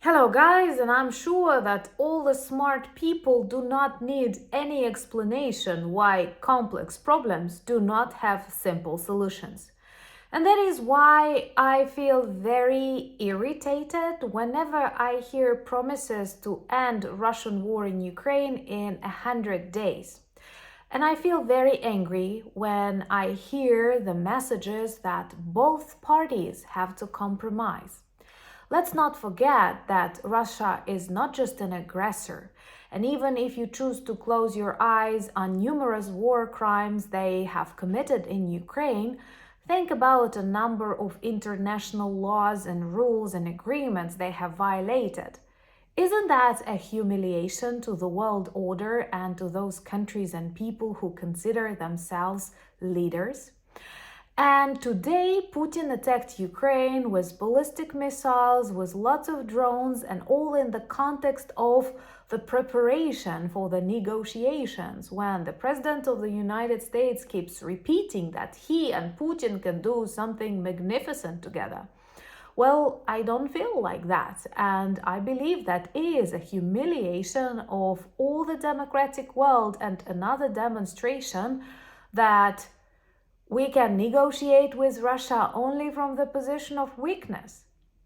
Hello guys, and I'm sure that all the smart people do not need any explanation why complex problems do not have simple solutions. And that is why I feel very irritated whenever I hear promises to end Russian war in Ukraine in 100 days. And I feel very angry when I hear the messages that both parties have to compromise. Let's not forget that Russia is not just an aggressor, and even if you choose to close your eyes on numerous war crimes they have committed in Ukraine, think about a number of international laws and rules and agreements they have violated. Isn't that a humiliation to the world order and to those countries and people who consider themselves leaders? And today, Putin attacked Ukraine with ballistic missiles, with lots of drones, and all in the context of the preparation for the negotiations, when the President of the United States keeps repeating that he and Putin can do something magnificent together. Well, I don't feel like that, and I believe that is a humiliation of all the democratic world and another demonstration that we can negotiate with Russia only from the position of weakness.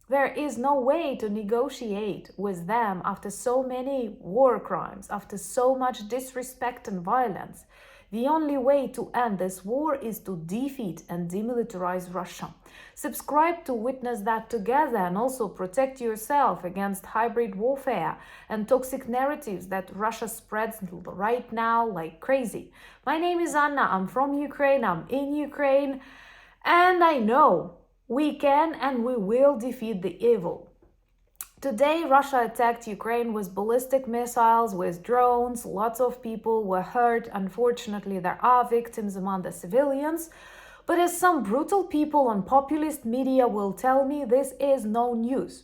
There is no way to negotiate with them after so many war crimes, after so much disrespect and violence. The only way to end this war is to defeat and demilitarize Russia. Subscribe to witness that together and also protect yourself against hybrid warfare and toxic narratives that Russia spreads right now like crazy. My name is Anna, I'm from Ukraine, I'm in Ukraine, and I know we can and we will defeat the evil. Today, Russia attacked Ukraine with ballistic missiles, with drones. Lots of people were hurt. Unfortunately, there are victims among the civilians. But as some brutal people on populist media will tell me, this is no news.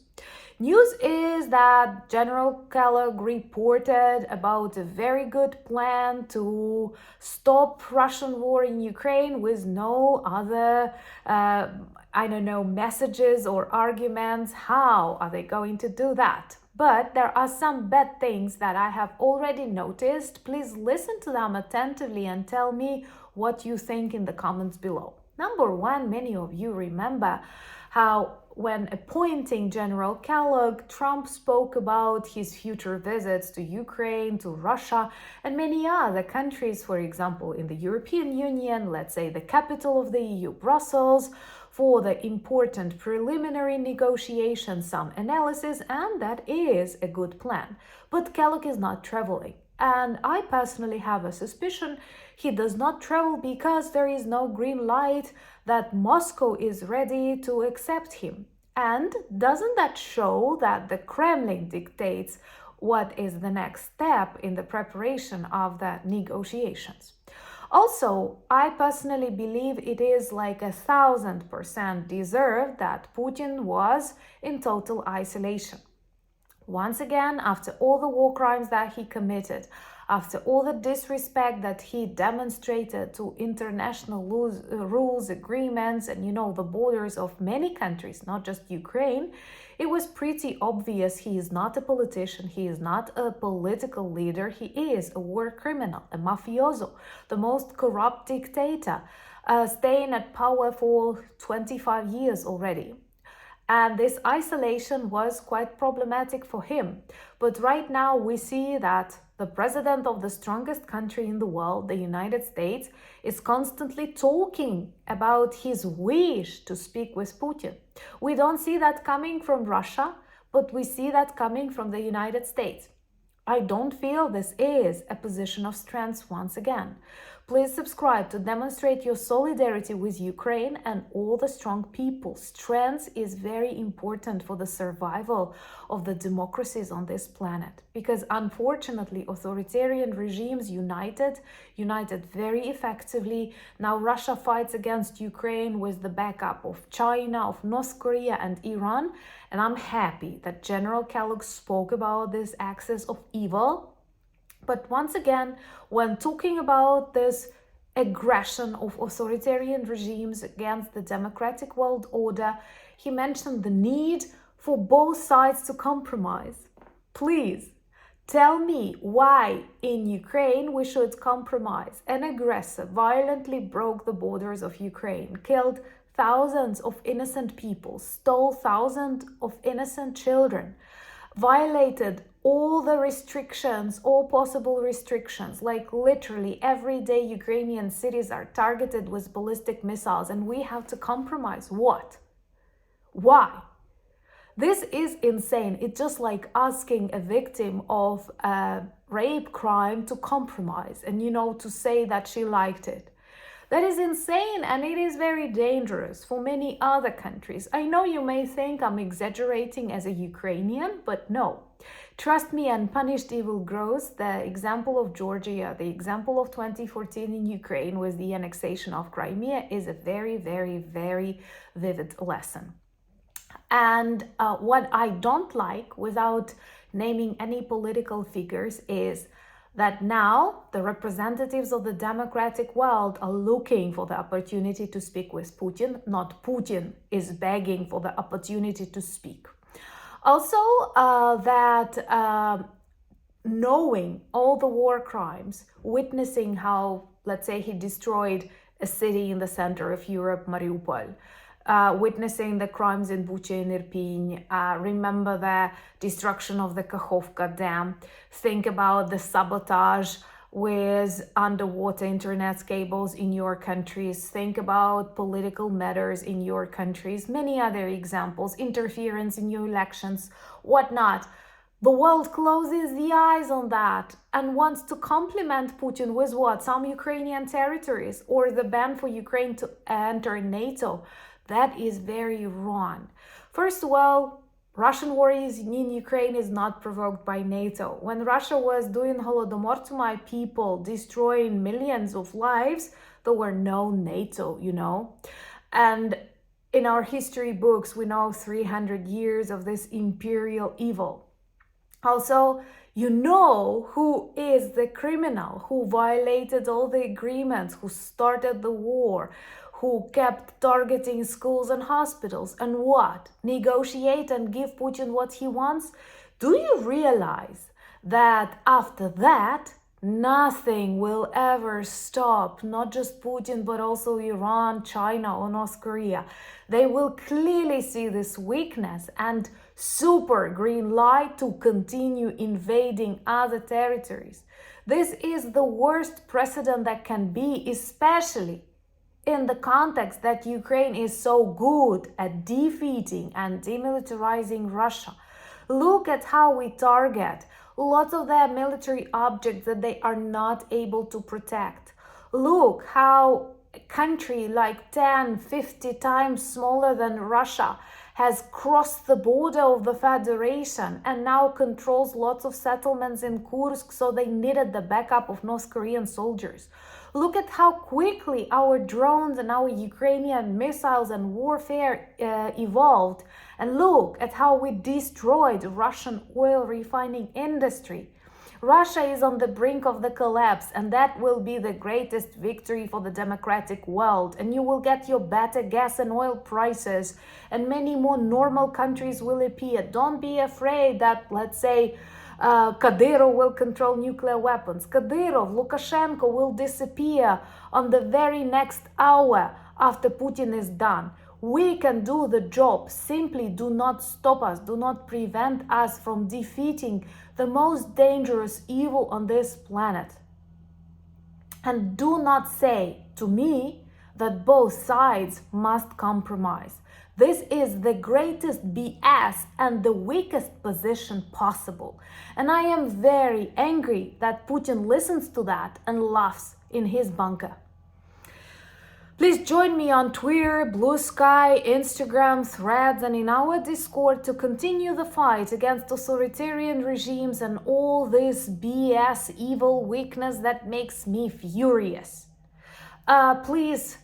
News is that General Kellogg reported about a very good plan to stop Russian war in Ukraine with no other messages or arguments. How are they going to do that? But there are some bad things that I have already noticed. Please listen to them attentively and tell me what you think in the comments below. Number one, many of you remember how when appointing General Kellogg, Trump spoke about his future visits to Ukraine, to Russia, and many other countries, for example, in the European Union, let's say the capital of the EU, Brussels, for the important preliminary negotiations, some analysis, and that is a good plan. But Kellogg is not traveling. And I personally have a suspicion he does not travel because there is no green light that Moscow is ready to accept him. And doesn't that show that the Kremlin dictates what is the next step in the preparation of the negotiations? Also, I personally believe it is like 1,000% deserved that Putin was in total isolation. Once again, after all the war crimes that he committed, after all the disrespect that he demonstrated to international rules, agreements, and the borders of many countries, not just Ukraine, it was pretty obvious he is not a politician, he is not a political leader, he is a war criminal, a mafioso, the most corrupt dictator, staying at power for 25 years already. And this isolation was quite problematic for him. But right now we see that the president of the strongest country in the world, the United States, is constantly talking about his wish to speak with Putin. We don't see that coming from Russia, but we see that coming from the United States. I don't feel this is a position of strength once again. Please subscribe to demonstrate your solidarity with Ukraine and all the strong people. Strength is very important for the survival of the democracies on this planet, because unfortunately authoritarian regimes united very effectively. Now Russia fights against Ukraine with the backup of China, of North Korea and Iran, and I'm happy that General Kellogg spoke about this axis of evil. But once again, when talking about this aggression of authoritarian regimes against the democratic world order, he mentioned the need for both sides to compromise? Please tell me why in Ukraine we should compromise. An aggressor violently broke the borders of Ukraine, killed thousands of innocent people, stole thousands of innocent children, violated all the restrictions, all possible restrictions. Like literally every day Ukrainian cities are targeted with ballistic missiles, and we have to compromise. What? Why? This is insane. It's just like asking a victim of a rape crime to compromise and, to say that she liked it. That is insane, and it is very dangerous for many other countries. I know you may think I'm exaggerating as a Ukrainian, but no. Trust me, unpunished evil grows. The example of Georgia, the example of 2014 in Ukraine with the annexation of Crimea is a very, very, very vivid lesson. And what I don't like, without naming any political figures, is that now the representatives of the democratic world are looking for the opportunity to speak with Putin, not Putin is begging for the opportunity to speak. Also, knowing all the war crimes, witnessing how, let's say, he destroyed a city in the center of Europe, Mariupol, witnessing the crimes in Bucha and Irpin, remember the destruction of the Kakhovka Dam, think about the sabotage with underwater internet cables in your countries, think about political matters in your countries, many other examples, interference in your elections, whatnot. The world closes the eyes on that and wants to compliment Putin with what? Some Ukrainian territories or the ban for Ukraine to enter NATO. That is very wrong. First of all, Russian war in Ukraine is not provoked by NATO. When Russia was doing Holodomor to my people, destroying millions of lives, there were no NATO, And in our history books, we know 300 years of this imperial evil. Also, who is the criminal who violated all the agreements, who started the war, who kept targeting schools and hospitals, and what? Negotiate and give Putin what he wants? Do you realize that after that, nothing will ever stop, not just Putin, but also Iran, China, or North Korea? They will clearly see this weakness and super green light to continue invading other territories. This is the worst precedent that can be, especially in the context that Ukraine is so good at defeating and demilitarizing Russia. Look at how we target lots of their military objects that they are not able to protect. Look how a country like 10, 50 times smaller than Russia has crossed the border of the Federation and now controls lots of settlements in Kursk, so they needed the backup of North Korean soldiers. Look at how quickly our drones and our Ukrainian missiles and warfare evolved. And look at how we destroyed Russian oil refining industry. Russia is on the brink of the collapse, and that will be the greatest victory for the democratic world. And you will get your better gas and oil prices, and many more normal countries will appear. Don't be afraid that, let's say, Kadyrov will control nuclear weapons. Kadyrov, Lukashenko will disappear on the very next hour after Putin is done. We can do the job. Simply do not stop us. Do not prevent us from defeating the most dangerous evil on this planet. And do not say to me that both sides must compromise. This is the greatest BS and the weakest position possible. And I am very angry that Putin listens to that and laughs in his bunker. Please join me on Twitter, Blue Sky, Instagram, Threads, and in our Discord to continue the fight against authoritarian regimes and all this BS, evil weakness that makes me furious. Please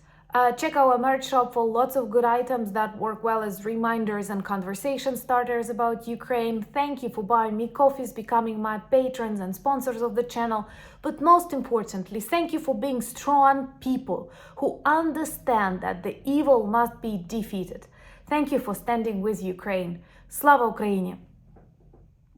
check our merch shop for lots of good items that work well as reminders and conversation starters about Ukraine. Thank you for buying me coffees, becoming my patrons and sponsors of the channel. But most importantly, thank you for being strong people who understand that the evil must be defeated. Thank you for standing with Ukraine. Слава Україні!